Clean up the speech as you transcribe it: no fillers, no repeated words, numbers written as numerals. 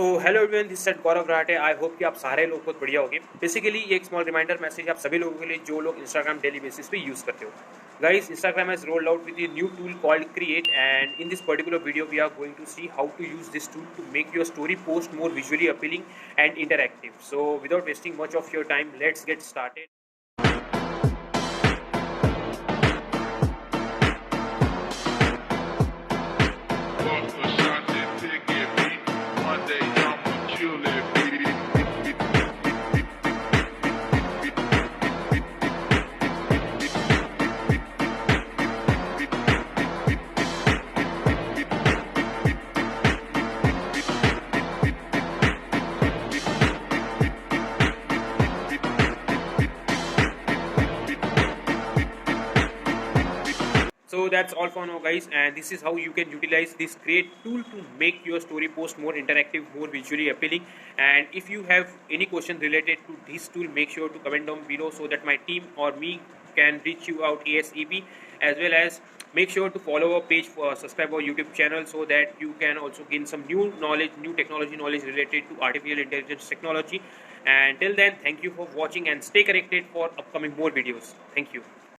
So hello everyone, this is Gaurav Rathe. I hope कि आप सारे लोग बहुत बढ़िया होंगे। बेसिकली ये एक स्मॉल रिमाइंडर मैसेज आप सभी लोगों के लिए जो लोग इंस्टाग्राम डेली बेसिस पे यूज करते हो। Guys, Instagram has rolled out with a new tool called create, and in this particular video we are going to see how to use this tool to make your story post more visually appealing and interactive. So without wasting much of your time, let's get started. So that's all for now, guys, and this is how you can utilize this create tool to make your story post more interactive, more visually appealing. And if you have any question related to this tool, make sure to comment down below so that my team or me can reach you out ASAP. As well as make sure to follow our page, for subscribe our YouTube channel so that you can also gain some new knowledge, new technology knowledge related to artificial intelligence technology. And till then, thank you for watching and stay connected for upcoming more videos. Thank you.